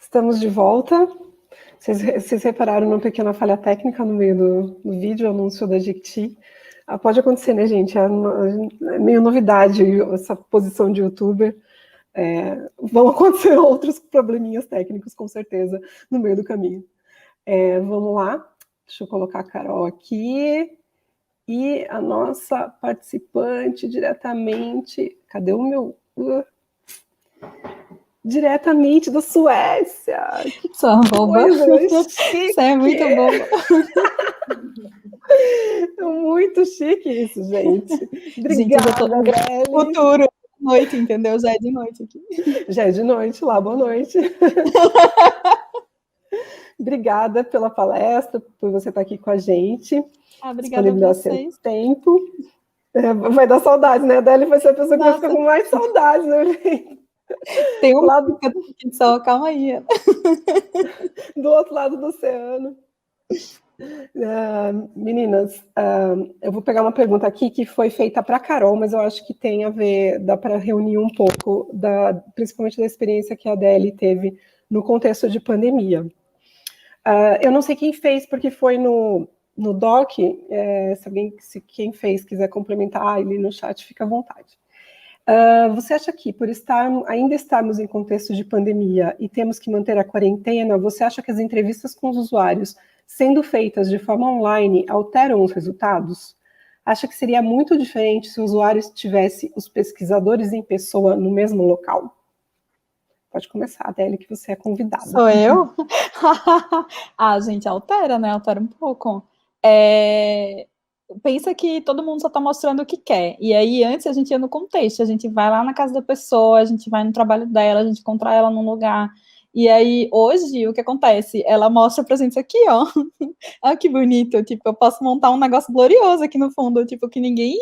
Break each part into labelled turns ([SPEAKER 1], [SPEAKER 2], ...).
[SPEAKER 1] Estamos de volta. Vocês repararam numa pequena falha técnica no meio do vídeo, o anúncio da Jequiti. Pode acontecer, né, gente? É meio novidade essa posição de youtuber. Vão acontecer outros probleminhas técnicos, com certeza, no meio do caminho. Vamos lá. Deixa eu colocar a Carol aqui. E a nossa participante diretamente... Cadê o meu... Diretamente da Suécia.
[SPEAKER 2] Sua boba.
[SPEAKER 1] Você
[SPEAKER 2] é muito boba.
[SPEAKER 1] Muito chique isso, gente. Obrigada,
[SPEAKER 2] gente, futuro, noite, entendeu? Já é de noite aqui.
[SPEAKER 1] Já é de noite lá, boa noite. Obrigada pela palestra, por você estar aqui com a gente.
[SPEAKER 2] Obrigada a vocês.
[SPEAKER 1] Tempo. Vai dar saudade, né? A Adélia vai ser a pessoa que vai ficar com mais saudade, né, gente?
[SPEAKER 2] Tem um lado que só, calma aí.
[SPEAKER 1] Do outro lado do oceano. Meninas, eu vou pegar uma pergunta aqui que foi feita para a Carol, mas eu acho que tem a ver, dá para reunir um pouco, principalmente da experiência que a Adélia teve no contexto de pandemia. Eu não sei quem fez, porque foi no doc, se quem fez quiser complementar ali no chat, fica à vontade. Você acha que, por ainda estarmos em contexto de pandemia e temos que manter a quarentena, você acha que as entrevistas com os usuários, sendo feitas de forma online, alteram os resultados? Acha que seria muito diferente se o usuário tivesse os pesquisadores em pessoa no mesmo local? Pode começar, Adélia, que você é convidada.
[SPEAKER 2] Sou eu? Gente, altera, né? Altera um pouco. Pensa que todo mundo só tá mostrando o que quer. E aí, antes, a gente ia no contexto. A gente vai lá na casa da pessoa, a gente vai no trabalho dela, a gente encontra ela num lugar. E aí, hoje, o que acontece? Ela mostra pra gente aqui, ó. Olha que bonito. Tipo, eu posso montar um negócio glorioso aqui no fundo, tipo, que ninguém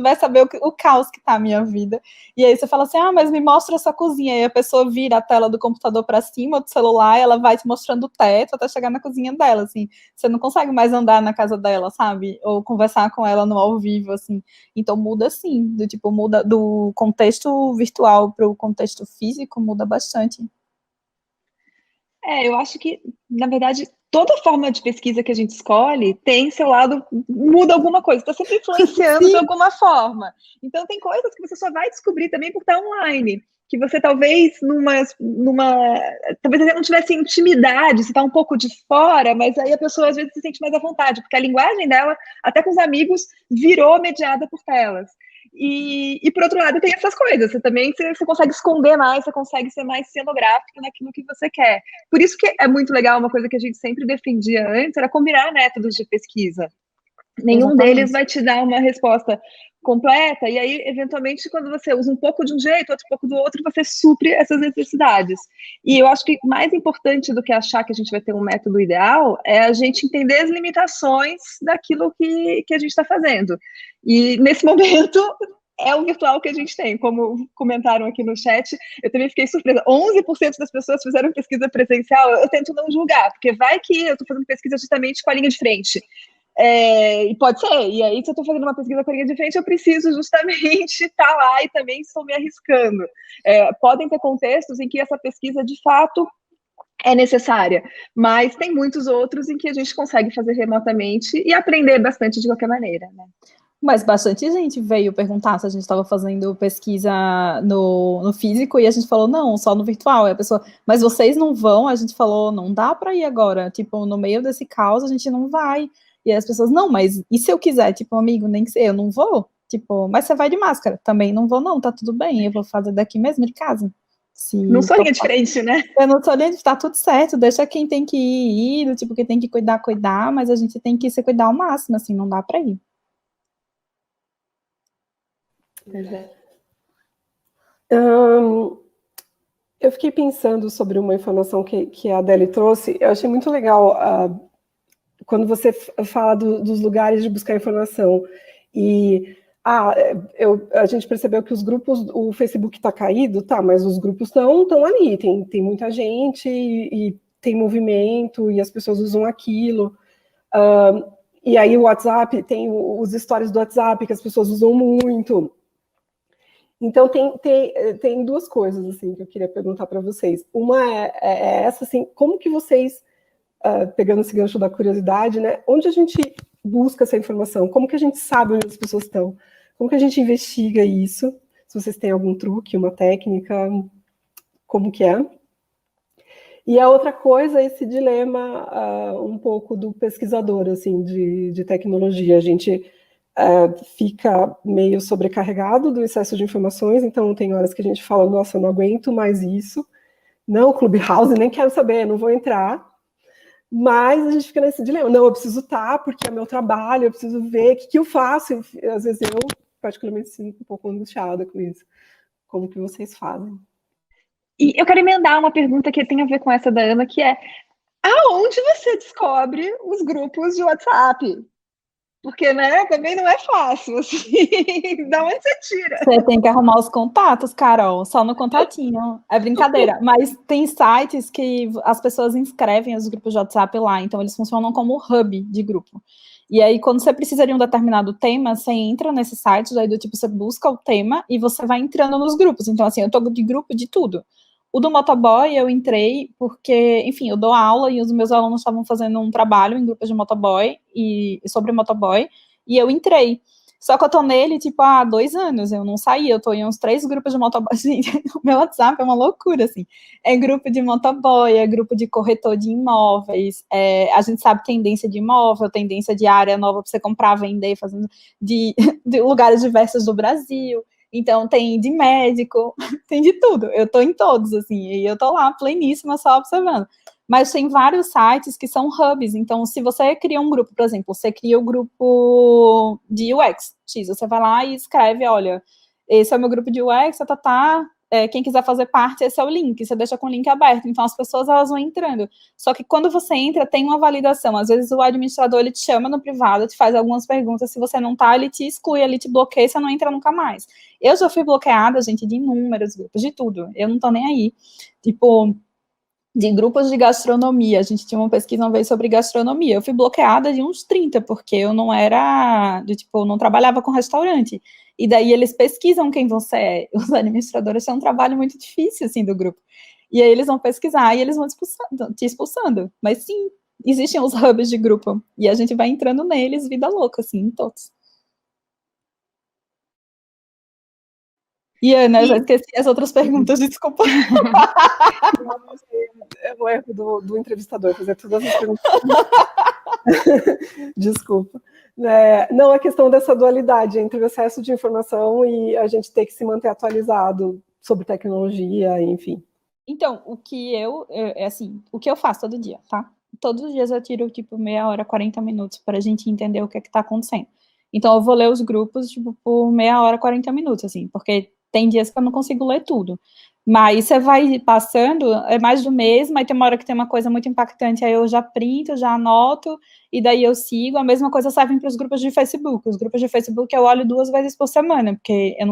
[SPEAKER 2] vai saber o caos que tá a minha vida. E aí você fala assim, mas me mostra essa cozinha. E a pessoa vira a tela do computador para cima, do celular, e ela vai te mostrando o teto até chegar na cozinha dela, assim. Você não consegue mais andar na casa dela, sabe? Ou conversar com ela no ao vivo, assim. Então muda, sim. Muda do contexto virtual para o contexto físico, muda bastante.
[SPEAKER 3] Eu acho que, na verdade, toda forma de pesquisa que a gente escolhe tem seu lado, muda alguma coisa, está sempre influenciando de alguma forma. Então, tem coisas que você só vai descobrir também por estar online, que você talvez talvez você não tivesse intimidade, você está um pouco de fora, mas aí a pessoa às vezes se sente mais à vontade, porque a linguagem dela, até com os amigos, virou mediada por telas. E por outro lado, tem essas coisas. Você consegue esconder mais, você consegue ser mais cenográfica naquilo que você quer. Por isso que é muito legal, uma coisa que a gente sempre defendia antes, era combinar métodos de pesquisa. Nenhum deles vai te dar uma resposta completa, e aí, eventualmente, quando você usa um pouco de um jeito, outro pouco do outro, você supre essas necessidades. E eu acho que mais importante do que achar que a gente vai ter um método ideal é a gente entender as limitações daquilo que a gente está fazendo. E, nesse momento, é o virtual que a gente tem. Como comentaram aqui no chat, eu também fiquei surpresa. 11% das pessoas fizeram pesquisa presencial. Eu tento não julgar, porque vai que eu estou fazendo pesquisa justamente com a linha de frente. E pode ser, e aí se eu estou fazendo uma pesquisa com a linha de frente, eu preciso justamente estar lá e também estou me arriscando. Podem ter contextos em que essa pesquisa de fato é necessária, mas tem muitos outros em que a gente consegue fazer remotamente e aprender bastante de qualquer maneira, né?
[SPEAKER 2] Mas bastante gente veio perguntar se a gente estava fazendo pesquisa no físico e a gente falou, não, só no virtual. E a pessoa, mas vocês não vão? A gente falou, não dá para ir agora. Tipo, no meio desse caos a gente não vai. E as pessoas, não, mas e se eu quiser? Tipo, amigo, nem que eu não vou. Tipo, mas você vai de máscara. Também não vou, não, tá tudo bem. Eu vou fazer daqui mesmo de casa.
[SPEAKER 3] Não sou linha de frente, né?
[SPEAKER 2] Eu não sou linha de frente, tá tudo certo. Deixa quem tem que ir, tipo, quem tem que cuidar, mas a gente tem que se cuidar ao máximo, assim, não dá para ir.
[SPEAKER 1] Eu fiquei pensando sobre uma informação que a Adélia trouxe. Eu achei muito legal quando você fala dos lugares de buscar informação. E a gente percebeu que os grupos, o Facebook está caído, tá, mas os grupos estão ali, tem muita gente e tem movimento e as pessoas usam aquilo. E aí o WhatsApp, tem os stories do WhatsApp que as pessoas usam muito. Então, tem duas coisas, assim, que eu queria perguntar para vocês. Uma é essa, assim, como que vocês, pegando esse gancho da curiosidade, né, onde a gente busca essa informação? Como que a gente sabe onde as pessoas estão? Como que a gente investiga isso? Se vocês têm algum truque, uma técnica, como que é? E a outra coisa é esse dilema um pouco do pesquisador, assim, de tecnologia. A gente fica meio sobrecarregado do excesso de informações, então tem horas que a gente fala, nossa, eu não aguento mais isso. Não, Clubhouse, nem quero saber, não vou entrar. Mas a gente fica nesse dilema, não, eu preciso estar, porque é meu trabalho, eu preciso ver o que eu faço. Às vezes eu, particularmente, sinto um pouco angustiada com isso. Como que vocês fazem?
[SPEAKER 3] E eu quero emendar uma pergunta que tem a ver com essa da Ana, que é: aonde você descobre os grupos de WhatsApp? Porque, né, também não é fácil, assim. Da onde você tira?
[SPEAKER 2] Você tem que arrumar os contatos, Carol, só no contatinho. É brincadeira. Mas tem sites que as pessoas inscrevem os grupos de WhatsApp lá, então eles funcionam como hub de grupo. E aí, quando você precisa de um determinado tema, você entra nesse site, daí do tipo, você busca o tema e você vai entrando nos grupos. Então, assim, eu tô de grupo de tudo. O do motoboy eu entrei porque, enfim, eu dou aula e os meus alunos estavam fazendo um trabalho em grupos de motoboy e sobre motoboy, e eu entrei. Só que eu tô nele, tipo, há 2 anos, eu não saí, eu tô em uns 3 grupos de motoboy, gente, o meu WhatsApp é uma loucura, assim, é grupo de motoboy, é grupo de corretor de imóveis, a gente sabe tendência de imóvel, tendência de área nova para você comprar, vender, fazendo de lugares diversos do Brasil, então tem de médico, tem de tudo, eu tô em todos, assim, e eu tô lá, pleníssima, só observando. Mas tem vários sites que são hubs, então se você cria um grupo, por exemplo, você cria o grupo de UX, X, você vai lá e escreve, olha, esse é o meu grupo de UX, quem quiser fazer parte, esse é o link, você deixa com o link aberto, então as pessoas elas vão entrando, só que quando você entra, tem uma validação, às vezes o administrador, ele te chama no privado, te faz algumas perguntas, se você não tá, ele te exclui, ele te bloqueia, você não entra nunca mais. Eu já fui bloqueada, gente, de inúmeros grupos, de tudo, eu não tô nem aí, tipo, de grupos de gastronomia, a gente tinha uma pesquisa uma vez sobre gastronomia, eu fui bloqueada de uns 30, porque eu não era, eu não trabalhava com restaurante, e daí eles pesquisam quem você é, os administradores têm um trabalho muito difícil, assim, do grupo, e aí eles vão pesquisar, e eles vão te expulsando, mas sim, existem os hubs de grupo, e a gente vai entrando neles, vida louca, assim, em todos. E Ana, eu já esqueci as outras perguntas, desculpa.
[SPEAKER 1] É o erro do entrevistador, fazer todas as perguntas. Desculpa. Não, a questão dessa dualidade entre o excesso de informação e a gente ter que se manter atualizado sobre tecnologia, enfim.
[SPEAKER 2] Então, o que eu faço todo dia, tá? Todos os dias eu tiro, tipo, meia hora, 40 minutos para a gente entender o que é que tá acontecendo. Então, eu vou ler os grupos, tipo, por meia hora, 40 minutos, assim, porque tem dias que eu não consigo ler tudo. Mas você vai passando, é mais do mesmo, aí tem uma hora que tem uma coisa muito impactante, aí eu já printo, já anoto, e daí eu sigo. A mesma coisa serve para os grupos de Facebook. Os grupos de Facebook eu olho 2 vezes por semana, porque eu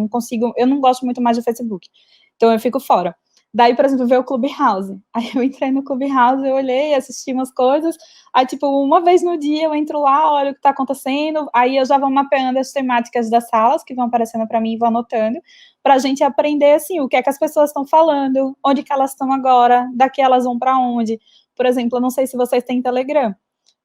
[SPEAKER 2] não gosto muito mais de Facebook. Então eu fico fora. Daí, por exemplo, ver o Clubhouse. Aí eu entrei no Clubhouse, eu olhei, assisti umas coisas. Aí, tipo, uma vez no dia eu entro lá, olho o que tá acontecendo. Aí eu já vou mapeando as temáticas das salas que vão aparecendo para mim e vou anotando, pra gente aprender, assim, o que é que as pessoas estão falando, onde que elas estão agora, daqui elas vão para onde. Por exemplo, eu não sei se vocês têm Telegram,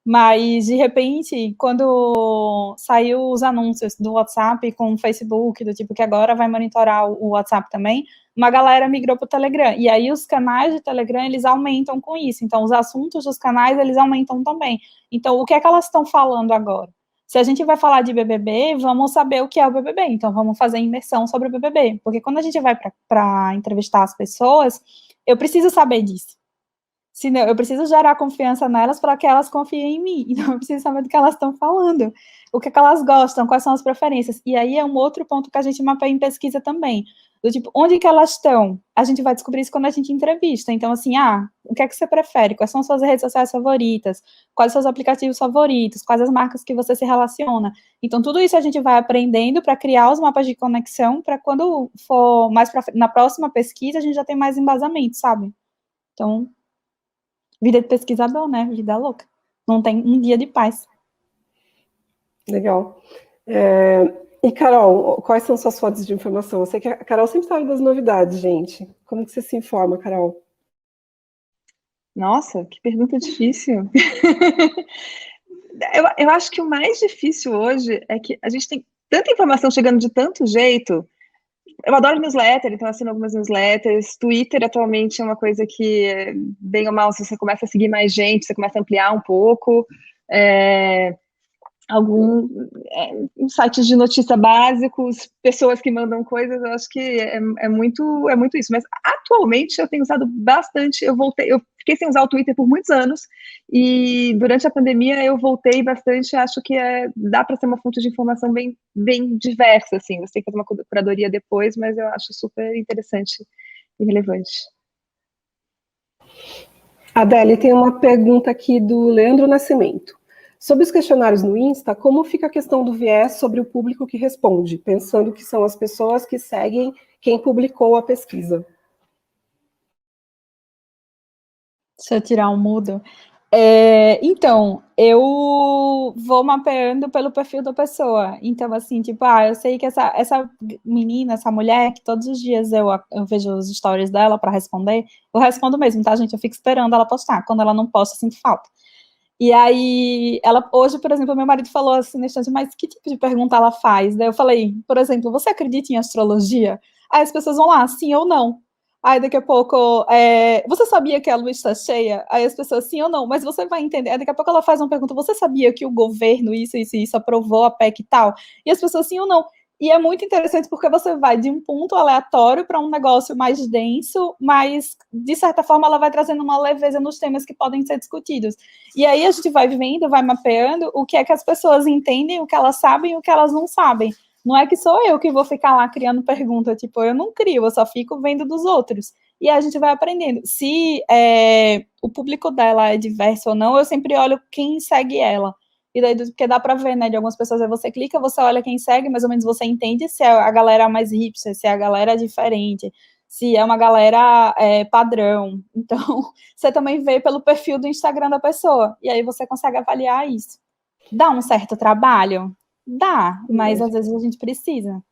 [SPEAKER 2] mas, de repente, quando saiu os anúncios do WhatsApp com o Facebook, do tipo que agora vai monitorar o WhatsApp também, uma galera migrou para o Telegram. E aí os canais de Telegram, eles aumentam com isso. Então, os assuntos dos canais, eles aumentam também. Então, o que é que elas estão falando agora? Se a gente vai falar de BBB, vamos saber o que é o BBB. Então, vamos fazer imersão sobre o BBB. Porque quando a gente vai para entrevistar as pessoas, eu preciso saber disso. Senão, eu preciso gerar confiança nelas para que elas confiem em mim. Então, eu preciso saber do que elas estão falando, o que elas gostam, quais são as preferências. E aí é um outro ponto que a gente mapeia em pesquisa também. Do tipo, onde que elas estão? A gente vai descobrir isso quando a gente entrevista. Então, assim, o que é que você prefere? Quais são suas redes sociais favoritas? Quais são os seus aplicativos favoritos? Quais as marcas que você se relaciona? Então, tudo isso a gente vai aprendendo para criar os mapas de conexão, para quando for mais na próxima pesquisa, a gente já tem mais embasamento, sabe? Então, vida de pesquisador, né? Vida louca. Não tem um dia de paz.
[SPEAKER 1] Legal. E, Carol, quais são suas fontes de informação? Eu sei que a Carol sempre sabe das novidades, gente. Como que você se informa, Carol?
[SPEAKER 3] Nossa, que pergunta difícil. Eu acho que o mais difícil hoje é que a gente tem tanta informação chegando de tanto jeito. Eu adoro newsletter, então assino algumas newsletters. Twitter atualmente é uma coisa que, bem ou mal, se você começa a seguir mais gente, você começa a ampliar um pouco. É, algum sites de notícia básicos, pessoas que mandam coisas, eu acho que é muito isso. Mas atualmente eu tenho usado bastante, eu fiquei sem usar o Twitter por muitos anos, e durante a pandemia eu voltei bastante, acho que dá para ser uma fonte de informação bem, bem diversa, assim. Você tem que fazer uma curadoria depois, mas eu acho super interessante e relevante.
[SPEAKER 1] Adele, tem uma pergunta aqui do Leandro Nascimento. Sobre os questionários no Insta, como fica a questão do viés sobre o público que responde, pensando que são as pessoas que seguem quem publicou a pesquisa?
[SPEAKER 2] Deixa eu tirar um mudo. Então, eu vou mapeando pelo perfil da pessoa. Então, assim, tipo, eu sei que essa menina, essa mulher, que todos os dias eu vejo os stories dela para responder, eu respondo mesmo, tá, gente? Eu fico esperando ela postar. Quando ela não posta, eu sinto falta. E aí, hoje, por exemplo, meu marido falou assim, na instante, mas que tipo de pergunta ela faz? Daí eu falei, por exemplo, você acredita em astrologia? Aí as pessoas vão lá, sim ou não. Aí daqui a pouco, você sabia que a lua está cheia? Aí as pessoas, sim ou não, mas você vai entender. Aí daqui a pouco ela faz uma pergunta, você sabia que o governo isso aprovou a PEC e tal? E as pessoas, sim ou não. E é muito interessante porque você vai de um ponto aleatório para um negócio mais denso, mas, de certa forma, ela vai trazendo uma leveza nos temas que podem ser discutidos. E aí a gente vai vendo, vai mapeando o que é que as pessoas entendem, o que elas sabem e o que elas não sabem. Não é que sou eu que vou ficar lá criando pergunta, tipo, eu não crio, eu só fico vendo dos outros. E a gente vai aprendendo. Se o público dela é diverso ou não, eu sempre olho quem segue ela. E daí, porque dá pra ver, né, de algumas pessoas, aí você clica, você olha quem segue, mais ou menos você entende se é a galera mais hipster, se é a galera diferente, se é uma galera padrão. Então, você também vê pelo perfil do Instagram da pessoa, e aí você consegue avaliar isso. Dá um certo trabalho? Dá, mas às vezes a gente precisa.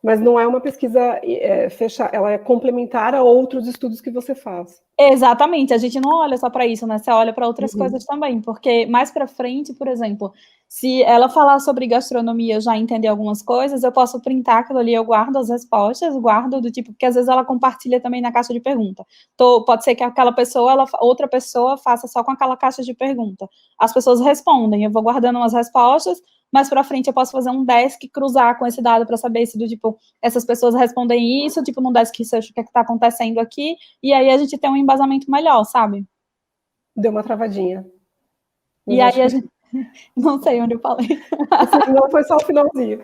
[SPEAKER 1] Mas não é uma pesquisa fechada, ela é complementar a outros estudos que você faz.
[SPEAKER 2] Exatamente, a gente não olha só para isso, né? Você olha para outras coisas também, porque mais para frente, por exemplo, se ela falar sobre gastronomia, eu já entender algumas coisas, eu posso printar aquilo ali, eu guardo as respostas, guardo do tipo, porque às vezes ela compartilha também na caixa de pergunta. Pode ser que aquela pessoa, outra pessoa faça só com aquela caixa de pergunta. As pessoas respondem, eu vou guardando umas respostas, mais para frente eu posso fazer um desk, cruzar com esse dado para saber se do tipo, essas pessoas respondem isso, tipo, num desk, o que está acontecendo aqui, e aí a gente tem um embasamento melhor, sabe?
[SPEAKER 1] Deu uma travadinha.
[SPEAKER 2] E aí a gente... Não sei onde eu falei.
[SPEAKER 1] Não, foi só o finalzinho.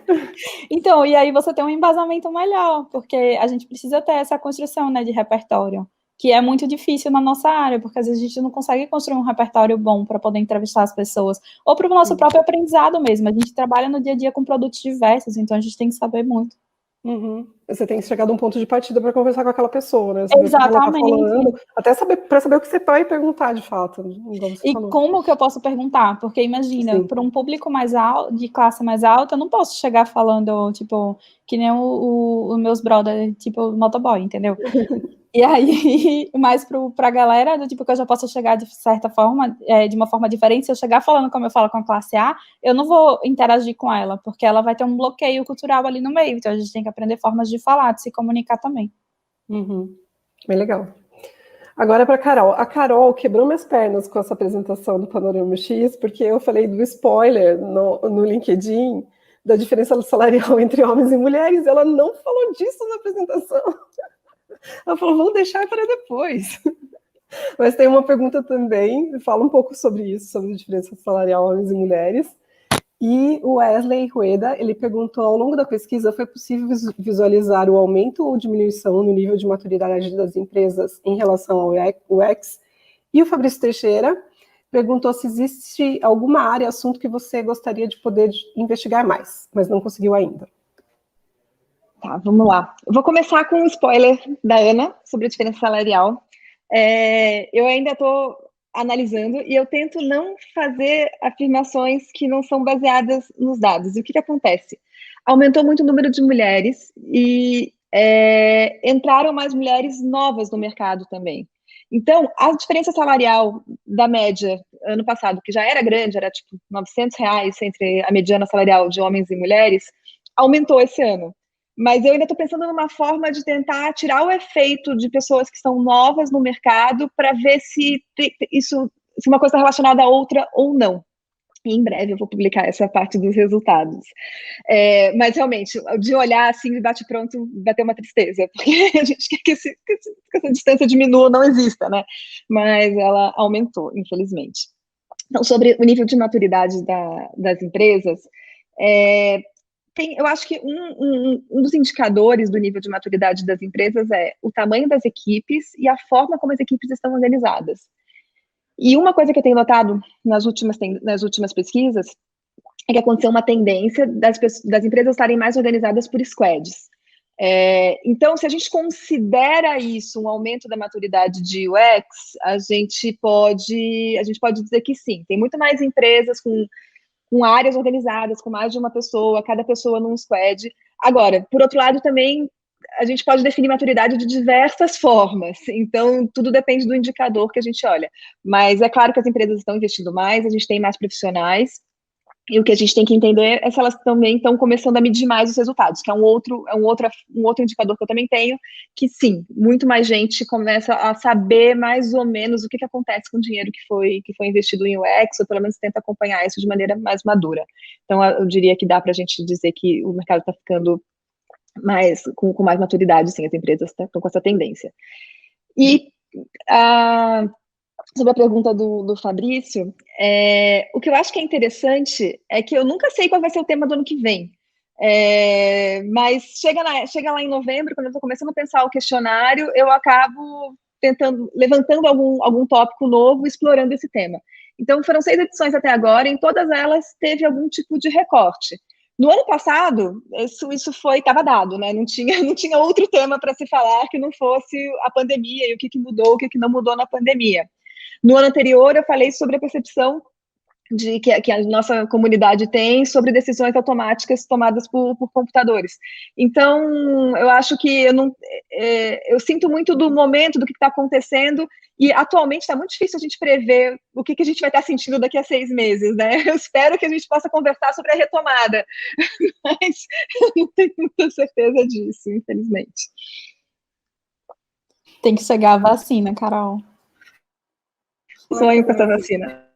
[SPEAKER 2] Então, e aí você tem um embasamento melhor, porque a gente precisa ter essa construção, né, de repertório, que é muito difícil na nossa área, porque às vezes a gente não consegue construir um repertório bom para poder entrevistar as pessoas, ou para o nosso próprio aprendizado mesmo. A gente trabalha no dia a dia com produtos diversos, então a gente tem que saber muito.
[SPEAKER 1] Você tem que chegar de um ponto de partida para conversar com aquela pessoa, né? Saber o que ela está falando, até para saber o que você vai perguntar de fato.
[SPEAKER 2] E
[SPEAKER 1] falou.
[SPEAKER 2] como que eu posso perguntar? Porque imagina, para um público mais alto, de classe mais alta, eu não posso chegar falando, tipo, que nem os meus brother, tipo, motoboy, entendeu? E aí, mais pra galera, do tipo, que eu já posso chegar de certa forma, de uma forma diferente, se eu chegar falando como eu falo com a classe A, eu não vou interagir com ela, porque ela vai ter um bloqueio cultural ali no meio, então a gente tem que aprender formas de falar, de se comunicar também.
[SPEAKER 1] Bem legal. Agora para a Carol. A Carol quebrou minhas pernas com essa apresentação do Panorama X, porque eu falei do spoiler no LinkedIn, da diferença salarial entre homens e mulheres, ela não falou disso na apresentação. Ela falou, vamos deixar para depois. Mas tem uma pergunta também, fala um pouco sobre isso, sobre a diferença salarial homens e mulheres. E o Wesley Rueda, ele perguntou, ao longo da pesquisa, foi possível visualizar o aumento ou diminuição no nível de maturidade das empresas em relação ao UX? E o Fabrício Teixeira perguntou se existe alguma área, assunto que você gostaria de poder investigar mais, mas não conseguiu ainda.
[SPEAKER 3] Tá, vamos lá. Eu vou começar com um spoiler da Ana sobre a diferença salarial. Eu ainda estou analisando e eu tento não fazer afirmações que não são baseadas nos dados. E o que acontece? aumentou muito o número de mulheres e entraram mais mulheres novas no mercado também. Então, a diferença salarial da média ano passado, que já era grande, era tipo R$ 900 entre a mediana salarial de homens e mulheres, aumentou esse ano. Mas eu ainda estou pensando numa forma de tentar tirar o efeito de pessoas que são novas no mercado para ver se se uma coisa está relacionada a outra ou não. E em breve eu vou publicar essa parte dos resultados. Mas realmente, de olhar assim, de bate-pronto, bater uma tristeza, porque a gente quer que essa distância diminua, não exista, né? Mas ela aumentou, infelizmente. Então, sobre o nível de maturidade das empresas, eu acho que um dos indicadores do nível de maturidade das empresas é o tamanho das equipes e a forma como as equipes estão organizadas. E uma coisa que eu tenho notado nas últimas pesquisas é que aconteceu uma tendência das empresas estarem mais organizadas por squads. Então, se a gente considera isso um aumento da maturidade de UX, a gente pode dizer que sim. Tem muito mais empresas com áreas organizadas, com mais de uma pessoa, cada pessoa num squad. Agora, por outro lado, também a gente pode definir maturidade de diversas formas, então tudo depende do indicador que a gente olha. Mas é claro que as empresas estão investindo mais, a gente tem mais profissionais, e o que a gente tem que entender é se elas também estão começando a medir mais os resultados, que é um outro indicador que eu também tenho, que sim, muito mais gente começa a saber mais ou menos o que acontece com o dinheiro que foi investido em UX, ou pelo menos tenta acompanhar isso de maneira mais madura. Então, eu diria que dá para a gente dizer que o mercado está ficando com mais maturidade, sim, as empresas estão com essa tendência. E sobre a pergunta do Fabrício, o que eu acho que é interessante é que eu nunca sei qual vai ser o tema do ano que vem. Mas chega lá em novembro, quando eu estou começando a pensar o questionário, eu acabo levantando algum tópico novo, explorando esse tema. Então, foram 6 edições até agora, e em todas elas teve algum tipo de recorte. No ano passado, isso estava dado, né? Não tinha outro tema para se falar que não fosse a pandemia e o que mudou, o que não mudou na pandemia. No ano anterior, eu falei sobre a percepção que a nossa comunidade tem sobre decisões automáticas tomadas por computadores. Então, eu acho que eu sinto muito do momento, do que está acontecendo, e atualmente está muito difícil a gente prever o que a gente vai estar sentindo daqui a 6 meses, né? Eu espero que a gente possa conversar sobre a retomada, mas eu não tenho muita certeza disso, infelizmente.
[SPEAKER 2] Tem que chegar a vacina, Carol.
[SPEAKER 3] Sonho com essa vacina.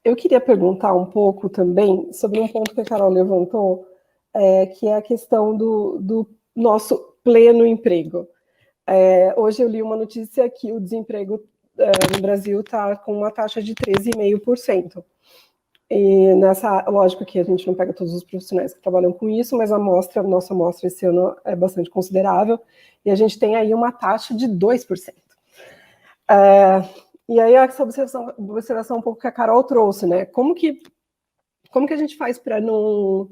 [SPEAKER 1] Eu queria perguntar um pouco também sobre um ponto que a Carol levantou, que é a questão do nosso pleno emprego. Hoje eu li uma notícia que o desemprego no Brasil está com uma taxa de 13,5%. E lógico que a gente não pega todos os profissionais que trabalham com isso, mas a nossa amostra esse ano é bastante considerável, e a gente tem aí uma taxa de 2%. E aí essa observação um pouco que a Carol trouxe, né? Como que a gente faz para não...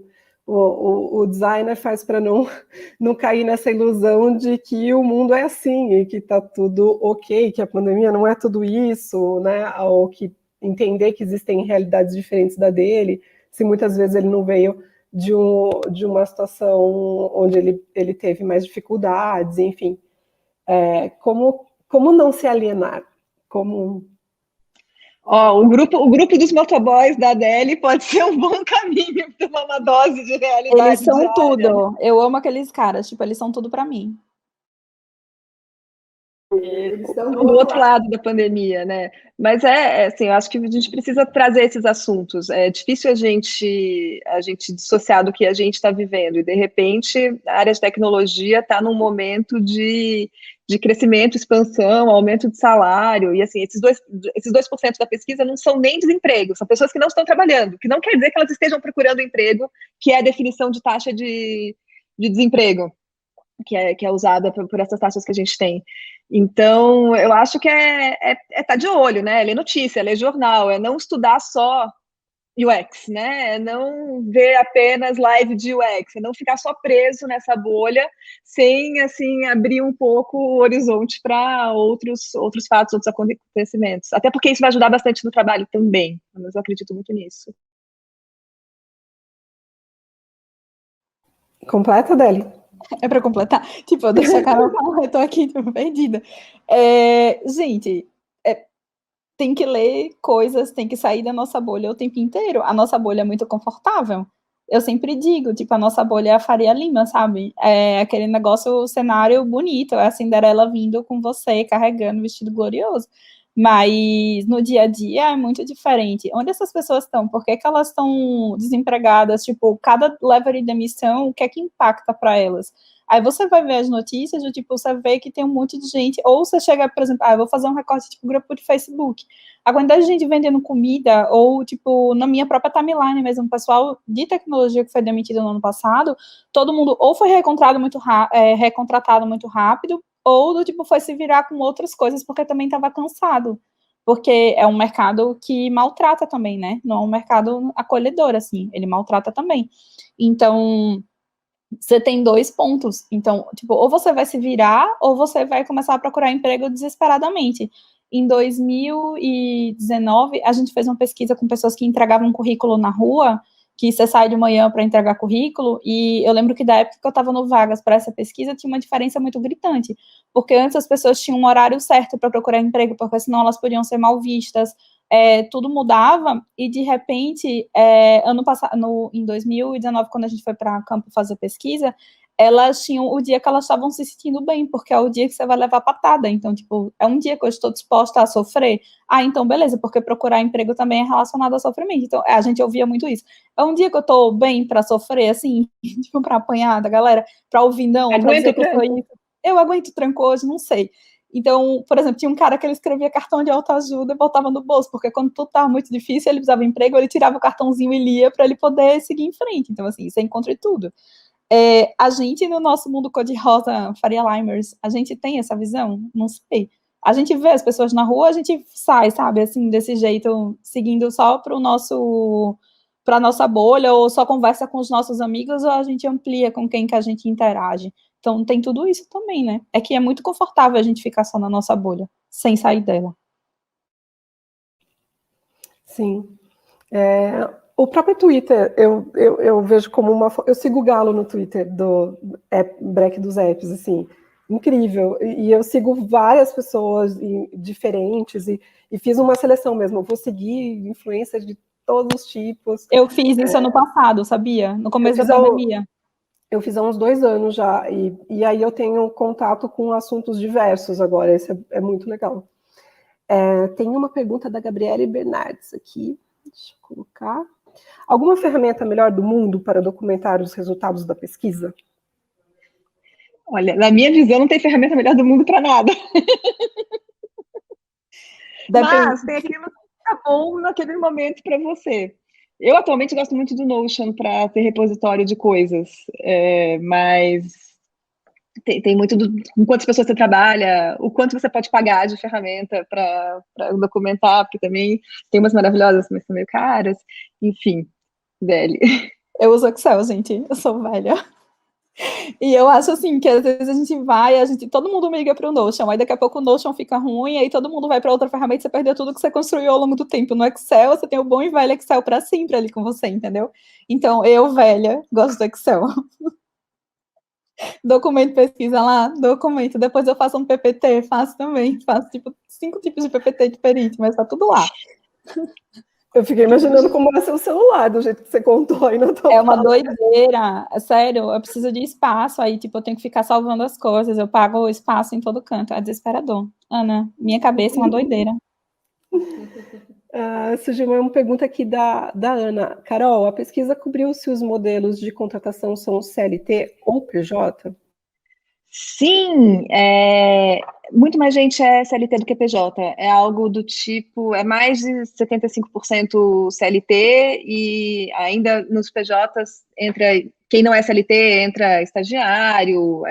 [SPEAKER 1] O designer faz para não cair nessa ilusão de que o mundo é assim, e que está tudo ok, que a pandemia não é tudo isso, né? Ou que entender que existem realidades diferentes da dele, se muitas vezes ele não veio de uma situação onde ele teve mais dificuldades, enfim. Como não se alienar?
[SPEAKER 3] O grupo dos motoboys da Adele pode ser um bom caminho para tomar uma dose de realidade.
[SPEAKER 2] Eles são
[SPEAKER 3] diária.
[SPEAKER 2] tudo. Eu amo aqueles caras, tipo, eles são tudo para mim.
[SPEAKER 3] Eles estão do outro lado da pandemia, né? Mas assim, eu acho que a gente precisa trazer esses assuntos. É difícil a gente dissociar do que a gente está vivendo. E, de repente, a área de tecnologia está num momento de crescimento, expansão, aumento de salário. E, assim, esses 2% da pesquisa não são nem desemprego, são pessoas que não estão trabalhando, que não quer dizer que elas estejam procurando emprego, que é a definição de taxa de desemprego, que é usada por essas taxas que a gente tem. Então, eu acho que tá de olho, né? Ler notícia, ler jornal, é não estudar só UX, né? É não ver apenas live de UX, é não ficar só preso nessa bolha, sem, assim, abrir um pouco o horizonte para outros fatos, outros acontecimentos. Até porque isso vai ajudar bastante no trabalho também, mas eu acredito muito nisso.
[SPEAKER 1] Completa, Adele?
[SPEAKER 2] É para completar? Tipo, deixa a Carol falar, eu tô aqui, tipo, perdida. Gente, tem que ler coisas, tem que sair da nossa bolha o tempo inteiro. A nossa bolha é muito confortável. Eu sempre digo, tipo, a nossa bolha é a Faria Lima, sabe? É aquele negócio, o cenário bonito, é a Cinderela vindo com você, carregando o vestido glorioso. Mas no dia a dia é muito diferente. Onde essas pessoas estão? Por que que elas estão desempregadas? Tipo, cada leva de demissão, o que é que impacta para elas? Aí você vai ver as notícias, do tipo, você vê que tem um monte de gente, ou você chega, por exemplo, eu vou fazer um recorte, tipo, grupo de Facebook. A quantidade de gente vendendo comida, ou, tipo, na minha própria timeline mesmo, o pessoal de tecnologia que foi demitido no ano passado, todo mundo ou foi recontratado muito rápido, ou do tipo, foi se virar com outras coisas, porque também estava cansado. Porque é um mercado que maltrata também, né? Não é um mercado acolhedor, assim, ele maltrata também. Então, você tem dois pontos. Então, tipo, ou você vai se virar, ou você vai começar a procurar emprego desesperadamente. Em 2019, a gente fez uma pesquisa com pessoas que entregavam currículo na rua, que você sai de manhã para entregar currículo, e eu lembro que da época que eu estava no Vagas para essa pesquisa, tinha uma diferença muito gritante, porque antes as pessoas tinham um horário certo para procurar emprego, porque senão elas podiam ser mal vistas, tudo mudava, e de repente, ano passado, em 2019, quando a gente foi para campo fazer pesquisa, elas tinham o dia que elas estavam se sentindo bem, porque é o dia que você vai levar patada. Então, tipo, é um dia que eu estou disposta a sofrer. Ah, então beleza, porque procurar emprego também é relacionado ao sofrimento. Então, a gente ouvia muito isso. É um dia que eu estou bem para sofrer, assim, tipo, para apanhar da galera, para ouvir não, para dizer que eu sou isso. Eu aguento tranco hoje, não sei. Então, por exemplo, tinha um cara que ele escrevia cartão de autoajuda e botava no bolso, porque quando tudo estava muito difícil, ele precisava de emprego, ele tirava o cartãozinho e lia para ele poder seguir em frente. Então, assim, você encontra tudo. A gente, no nosso mundo cor-de-rosa, Faria Limers, a gente tem essa visão? Não sei. A gente vê as pessoas na rua, a gente sai, sabe, assim, desse jeito, seguindo só para a nossa bolha, ou só conversa com os nossos amigos, ou a gente amplia com quem que a gente interage. Então, tem tudo isso também, né? É que é muito confortável a gente ficar só na nossa bolha, sem sair dela.
[SPEAKER 1] Sim. O próprio Twitter, eu vejo como uma... Eu sigo o Galo no Twitter, do Break dos Apps, assim, incrível. E eu sigo várias pessoas diferentes e fiz uma seleção mesmo. Eu vou seguir influências de todos os tipos.
[SPEAKER 2] Eu fiz isso ano passado, sabia? No começo da pandemia.
[SPEAKER 1] Eu fiz há uns 2 anos já, e aí eu tenho contato com assuntos diversos agora, isso é muito legal. Tem uma pergunta da Gabriele Bernardes aqui, deixa eu colocar. Alguma ferramenta melhor do mundo para documentar os resultados da pesquisa?
[SPEAKER 3] Olha, na minha visão, não tem ferramenta melhor do mundo para nada. Mas tem aquilo que tá bom naquele momento para você. Eu atualmente gosto muito do Notion para ter repositório de coisas, mas tem muito com quantas pessoas você trabalha, o quanto você pode pagar de ferramenta para documentar, porque também tem umas maravilhosas, mas são meio caras. Enfim, velho.
[SPEAKER 2] Eu uso Excel, gente, eu sou velha. E eu acho assim, que às vezes a gente vai, todo mundo migra para o Notion, aí daqui a pouco o Notion fica ruim, aí todo mundo vai para outra ferramenta e você perdeu tudo que você construiu ao longo do tempo. No Excel, você tem o bom e velho Excel para sempre ali com você, entendeu? Então, eu, velha, gosto do Excel. Documento, pesquisa lá, documento. Depois eu faço um PPT, faço também. Faço, tipo, 5 tipos de PPT diferentes, mas tá tudo lá.
[SPEAKER 1] Eu fiquei imaginando como é seu celular, do jeito que você contou aí na tua
[SPEAKER 2] É uma doideira, sério, eu preciso de espaço, aí, tipo, eu tenho que ficar salvando as coisas, eu pago o espaço em todo canto, é desesperador. Ana, minha cabeça é uma doideira.
[SPEAKER 1] Surgiu uma pergunta aqui da Ana. Carol, a pesquisa cobriu se os modelos de contratação são CLT ou PJ?
[SPEAKER 3] Sim, muito mais gente é CLT do que PJ. É algo do tipo, é mais de 75% CLT e ainda nos PJs entra quem não é CLT, entra estagiário,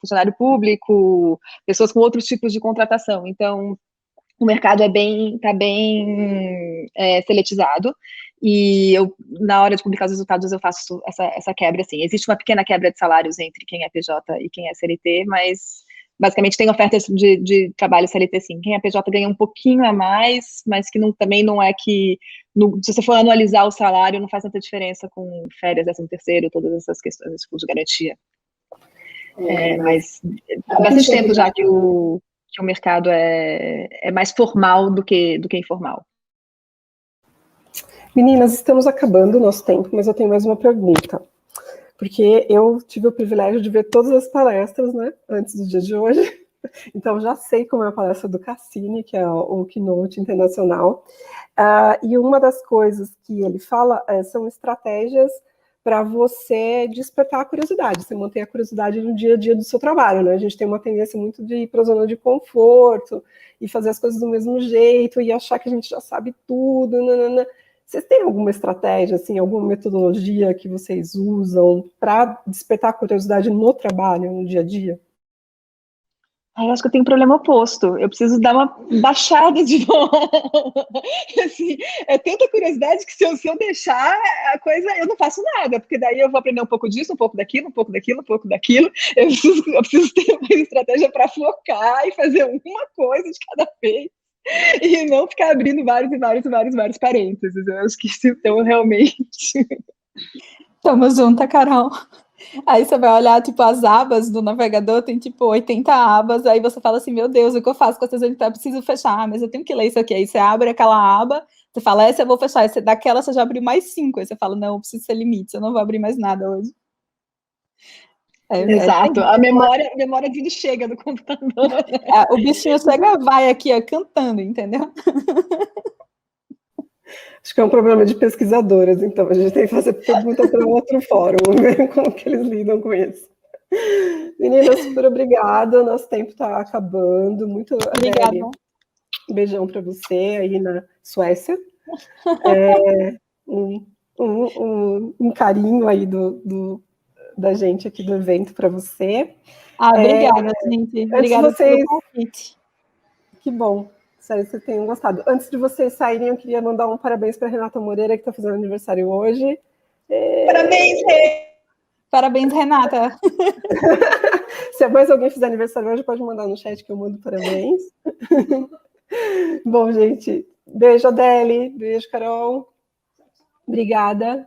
[SPEAKER 3] funcionário público, pessoas com outros tipos de contratação. Então, o mercado está bem seletizado. E eu, na hora de publicar os resultados, eu faço essa quebra, assim. Existe uma pequena quebra de salários entre quem é PJ e quem é CLT, mas basicamente tem ofertas de trabalho CLT, sim. Quem é PJ ganha um pouquinho a mais, mas que também não é que, se você for anualizar o salário, não faz tanta diferença com férias, 13º, todas essas questões de fundo de garantia. Mas há bastante tempo já que o mercado é mais formal do que informal.
[SPEAKER 1] Meninas, estamos acabando o nosso tempo, mas eu tenho mais uma pergunta. Porque eu tive o privilégio de ver todas as palestras, né, antes do dia de hoje. Então, já sei como é a palestra do Cassini, que é o Keynote Internacional. E uma das coisas que ele fala são estratégias para você despertar a curiosidade, você manter a curiosidade no dia a dia do seu trabalho, né? A gente tem uma tendência muito de ir para a zona de conforto e fazer as coisas do mesmo jeito e achar que a gente já sabe tudo, nanana. Vocês têm alguma estratégia, assim, alguma metodologia que vocês usam para despertar a curiosidade no trabalho, no dia a dia?
[SPEAKER 3] Eu acho que eu tenho um problema oposto. Eu preciso dar uma baixada de volta. Assim, é tanta curiosidade que se eu deixar a coisa, eu não faço nada, porque daí eu vou aprender um pouco disso, um pouco daquilo, um pouco daquilo, um pouco daquilo. Eu preciso ter uma estratégia para focar e fazer uma coisa de cada vez. E não ficar abrindo vários parênteses. Eu acho que isso, então, realmente...
[SPEAKER 2] Tamo junto, Carol. Aí você vai olhar, tipo, as abas do navegador, tem, tipo, 80 abas, aí você fala assim, meu Deus, o que eu faço com essas 80? Eu preciso fechar, mas eu tenho que ler isso aqui. Aí você abre aquela aba, você fala, essa eu vou fechar, aí daquela você já abriu mais 5, aí você fala, não, eu preciso ser limite, eu não vou abrir mais nada hoje.
[SPEAKER 3] Exato, a memória de onde chega do computador.
[SPEAKER 2] O bichinho chega, vai aqui, ó, cantando, entendeu?
[SPEAKER 1] Acho que é um problema de pesquisadoras, então a gente tem que fazer pergunta para outro fórum, ver como que eles lidam com isso. Meninas, super obrigada, nosso tempo está acabando. Muito obrigada. Um beijão para você aí na Suécia. Um carinho aí da gente aqui do evento para você.
[SPEAKER 2] Obrigada, gente. Obrigada pelo convite.
[SPEAKER 1] Que bom. Espero que vocês tenham gostado. Antes de vocês saírem, eu queria mandar um parabéns para Renata Moreira, que está fazendo aniversário hoje.
[SPEAKER 3] Parabéns, Rê!
[SPEAKER 2] Parabéns, Renata!
[SPEAKER 1] Se mais alguém fizer aniversário hoje, pode mandar no chat que eu mando parabéns. Bom, gente, beijo, Adele, beijo, Carol. Obrigada.